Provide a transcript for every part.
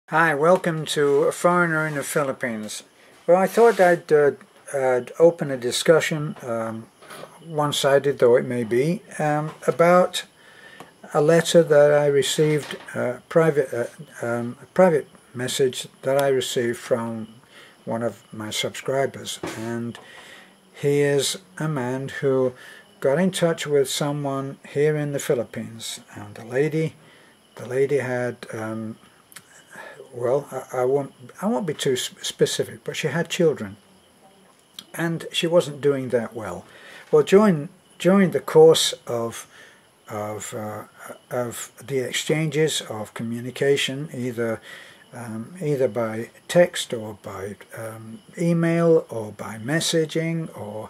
Hi, welcome to A Foreigner in the Philippines. Well, I thought I'd open a discussion, one-sided though it may be, about a letter that I received, a private message that I received from one of my subscribers. And he is a man who got in touch with someone here in the Philippines. And the lady had well, I won't be too specific, but she had children, and she wasn't doing that well. Well, during the course of the exchanges of communication, either by text or by email or by messaging or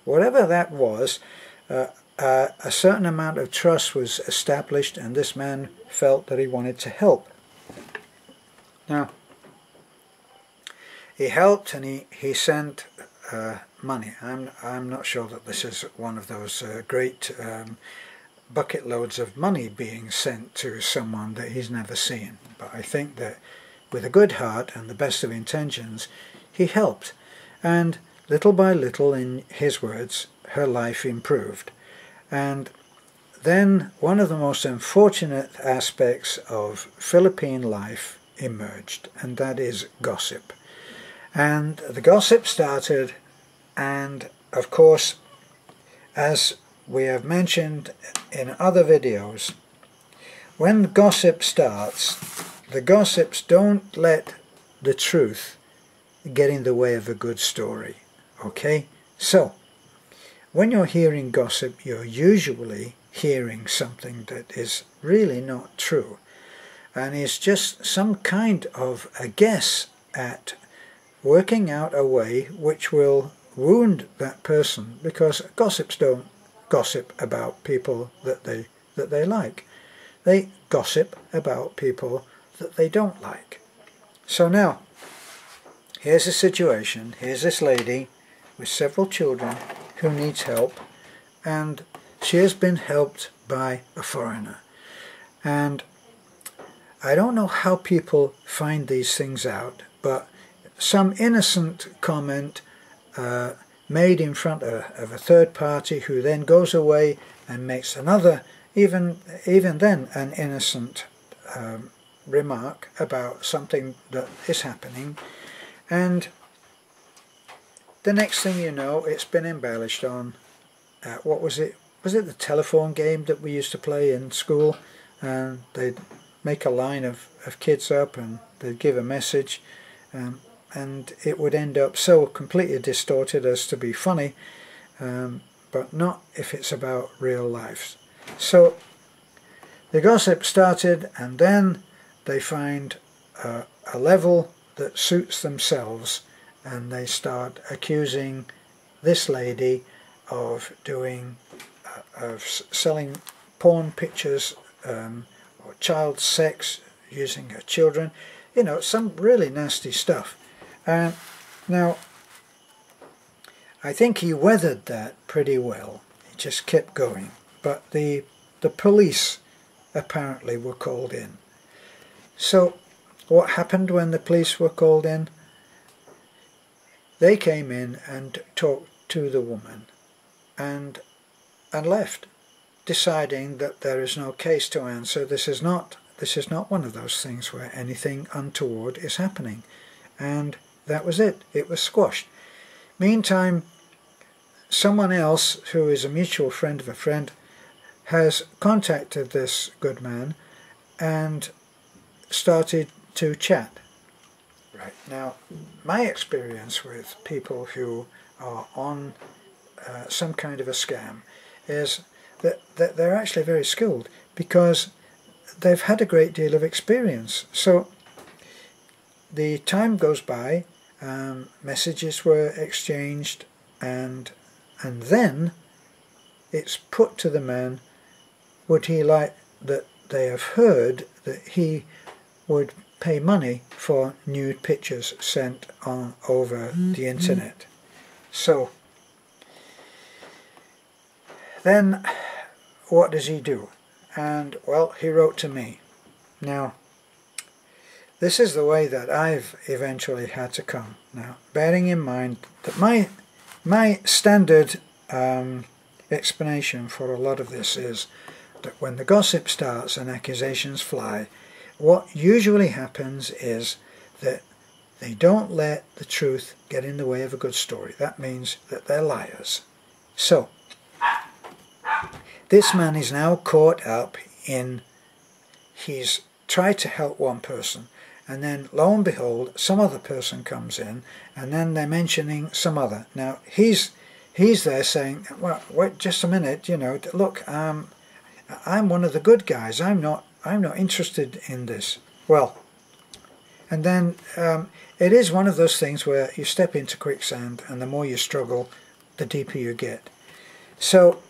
whatever that was, a certain amount of trust was established, and this man felt that he wanted to help. Now, he helped, and he sent money. I'm not sure that this is one of those great bucket loads of money being sent to someone that he's never seen. But I think that with a good heart and the best of intentions, he helped. And little by little, in his words, her life improved. And then one of the most unfortunate aspects of Philippine life emerged, and that is gossip. And the gossip started, and of course, as we have mentioned in other videos, when gossip starts, the gossips don't let the truth get in the way of a good story. Okay? So, when you're hearing gossip, you're usually hearing something that is really not true, and is just some kind of a guess at working out a way which will wound that person, because gossips don't gossip about people that they like. They gossip about people that they don't like. So now, here's a situation. Here's this lady with several children who needs help, and she has been helped by a foreigner. And I don't know how people find these things out, but some innocent comment made in front of a third party, who then goes away and makes another, even then, an innocent remark about something that is happening, and the next thing you know, it's been embellished on. What was it? Was it the telephone game that we used to play in school? And they'd make a line of kids up, and they'd give a message, and it would end up so completely distorted as to be funny, but not if it's about real life. So the gossip started, and then they find a level that suits themselves, and they start accusing this lady of selling porn pictures, or child sex, using her children, you know, some really nasty stuff. Now, I think he weathered that pretty well. He just kept going. But the police apparently were called in. So what happened when the police were called in? They came in and talked to the woman and left, deciding that there is no case to answer. This is not one of those things where anything untoward is happening. And that was it. It was squashed. Meantime, someone else, who is a mutual friend of a friend, has contacted this good man and started to chat. Right. Now, my experience with people who are on some kind of a scam is that they're actually very skilled, because they've had a great deal of experience. So the time goes by, messages were exchanged, and then it's put to the man, would he like that they have heard that he would pay money for nude pictures sent on over the internet. So then what does he do? And well, he wrote to me. Now, this is the way that I've eventually had to come. Now, bearing in mind that my standard explanation for a lot of this is that when the gossip starts and accusations fly, what usually happens is that they don't let the truth get in the way of a good story. That means that they're liars. So, this man is now caught up in, he's tried to help one person, and then lo and behold, some other person comes in, and then they're mentioning some other. Now, he's there saying, well, wait just a minute, you know, look, I'm one of the good guys. I'm not interested in this. Well, and then it is one of those things where you step into quicksand, and the more you struggle, the deeper you get. So,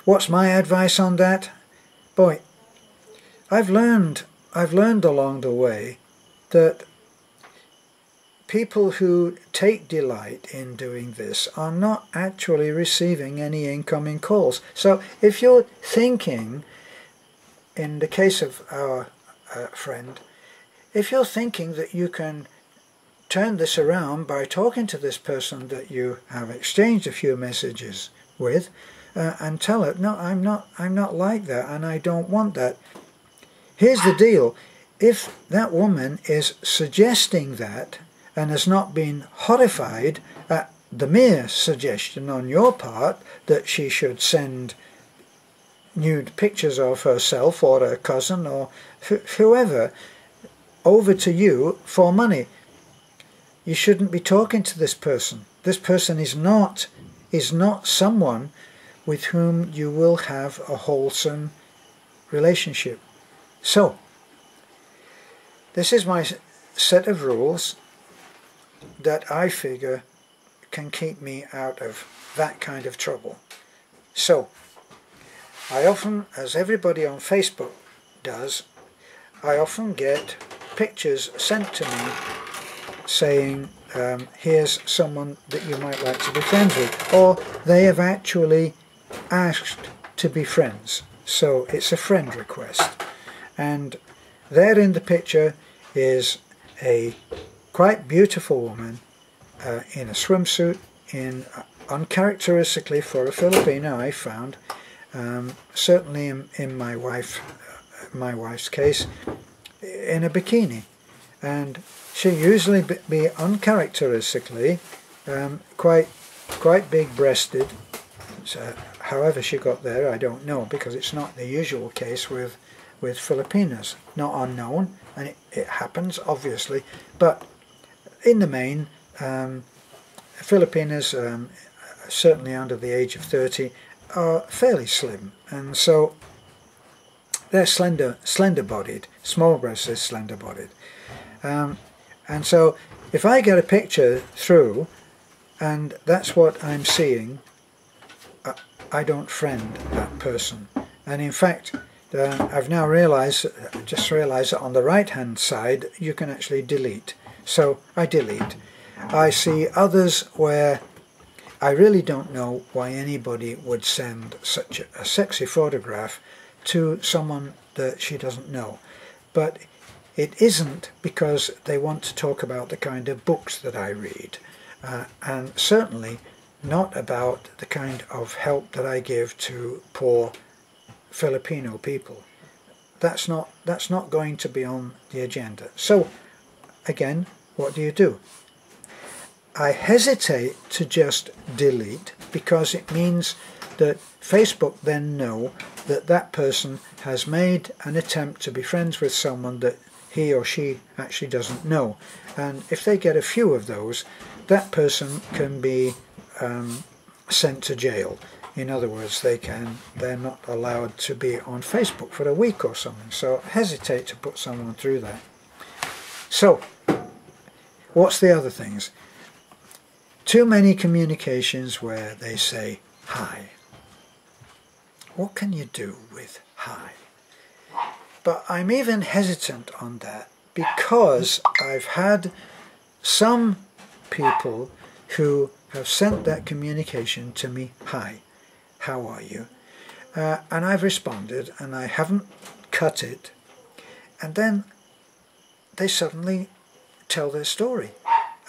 what's my advice on that? Boy, I've learned along the way that people who take delight in doing this are not actually receiving any incoming calls. So if you're thinking, in the case of our friend, if you're thinking that you can turn this around by talking to this person that you have exchanged a few messages with, and tell it, no, I'm not like that, and I don't want that. Here's the deal. If that woman is suggesting that and has not been horrified at the mere suggestion on your part that she should send nude pictures of herself or her cousin or whoever over to you for money, you shouldn't be talking to this person. This person is not someone with whom you will have a wholesome relationship. So, this is my set of rules that I figure can keep me out of that kind of trouble. So, I often, as everybody on Facebook does, I often get pictures sent to me saying, here's someone that you might like to be friends with, or they have actually asked to be friends. So it's a friend request. And there in the picture is a quite beautiful woman in a swimsuit, uncharacteristically for a Filipino, I found, certainly in my wife's case, in a bikini. And she usually be uncharacteristically quite big-breasted. So, however she got there, I don't know, because it's not the usual case with Filipinas. Not unknown, and it happens, obviously, but in the main, Filipinas, certainly under the age of 30, are fairly slim, and so they're slender-bodied, small-breasted, slender-bodied. And so if I get a picture through, and that's what I'm seeing, I don't friend that person. And in fact, I've now just realized that on the right-hand side, you can actually delete. So I delete. I see others where I really don't know why anybody would send such a sexy photograph to someone that she doesn't know. But it isn't because they want to talk about the kind of books that I read, and certainly not about the kind of help that I give to poor Filipino people. That's not going to be on the agenda. So again, what do? I hesitate to just delete, because it means that Facebook then know that that person has made an attempt to be friends with someone that he or she actually doesn't know. And if they get a few of those, that person can be sent to jail. In other words, they're not allowed to be on Facebook for a week or something. So I hesitate to put someone through that. So, what's the other things? Too many communications where they say hi. What can you do with hi? But I'm even hesitant on that because I've had some people who have sent that communication to me, hi, how are you? And I've responded, and I haven't cut it. And then they suddenly tell their story,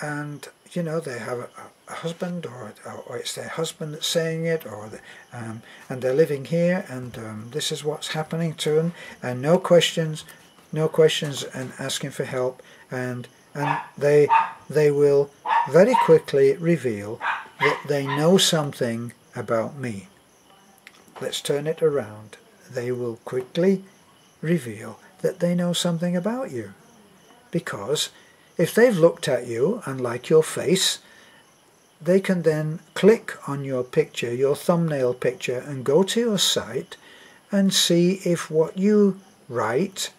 and you know, they have a husband, or it's their husband that's saying it, or and they're living here, and this is what's happening to them, and no questions, and asking for help, and they will very quickly reveal that they know something about me. Let's turn it around. They will quickly reveal that they know something about you, because if they've looked at you and like your face, they can then click on your picture, your thumbnail picture, and go to your site and see if what you write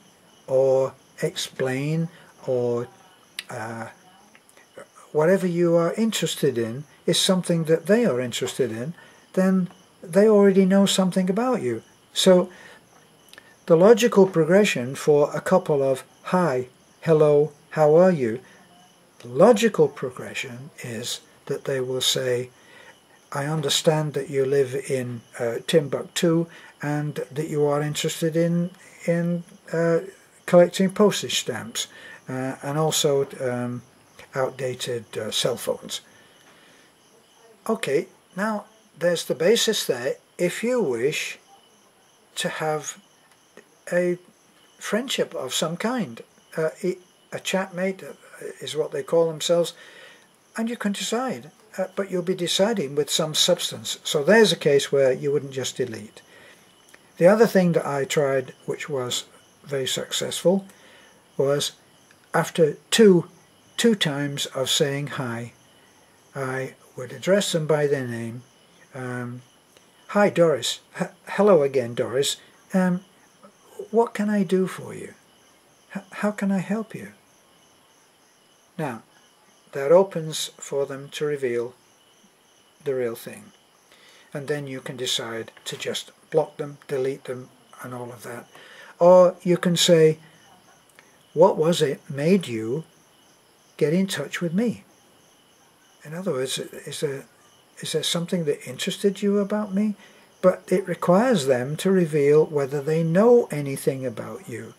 or explain or whatever you are interested in is something that they are interested in. Then they already know something about you. So the logical progression for a couple of hi, hello, how are you? The logical progression is that they will say, I understand that you live in Timbuktu and that you are interested in collecting postage stamps and also outdated cell phones. Okay, now there's the basis there. If you wish to have a friendship of some kind, a chatmate is what they call themselves, and you can decide, but you'll be deciding with some substance. So there's a case where you wouldn't just delete. The other thing that I tried, which was very successful, was after two times of saying hi, I would address them by their name. Hi Doris, hello again Doris, what can I do for you? How can I help you? Now, that opens for them to reveal the real thing. And then you can decide to just block them, delete them, and all of that. Or you can say, what was it made you get in touch with me? In other words, is there something that interested you about me? But it requires them to reveal whether they know anything about you.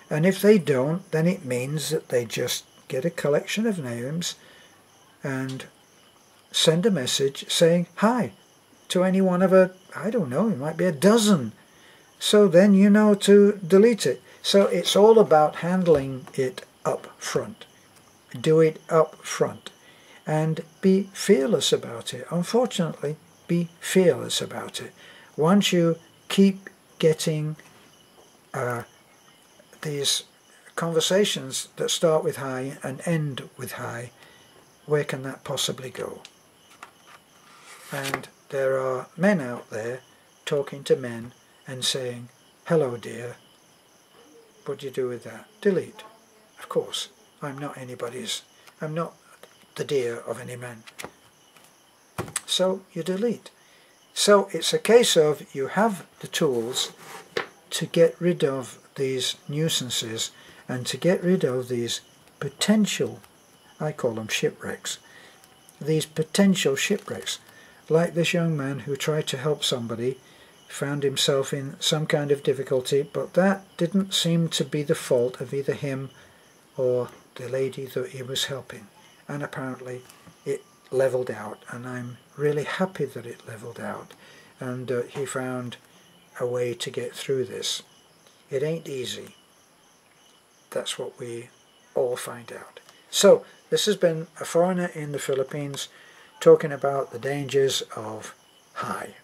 And if they don't, then it means that they just get a collection of names and send a message saying hi to any one of I don't know, it might be a dozen. So then you know to delete it. So it's all about handling it up front. Do it up front. And be fearless about it. Unfortunately, be fearless about it. Once you keep getting these conversations that start with hi and end with hi, where can that possibly go? And there are men out there talking to men and saying, hello dear, what do you do with that? Delete. Of course, I'm not the dear of any man. So you delete. So it's a case of you have the tools to get rid of these nuisances and to get rid of these potential, I call them shipwrecks, these potential shipwrecks. Like this young man who tried to help somebody, found himself in some kind of difficulty, but that didn't seem to be the fault of either him or the lady that he was helping. And apparently it leveled out, and I'm really happy that it leveled out, and he found a way to get through this. It ain't easy. That's what we all find out. So this has been a foreigner in the Philippines talking about the dangers of hi.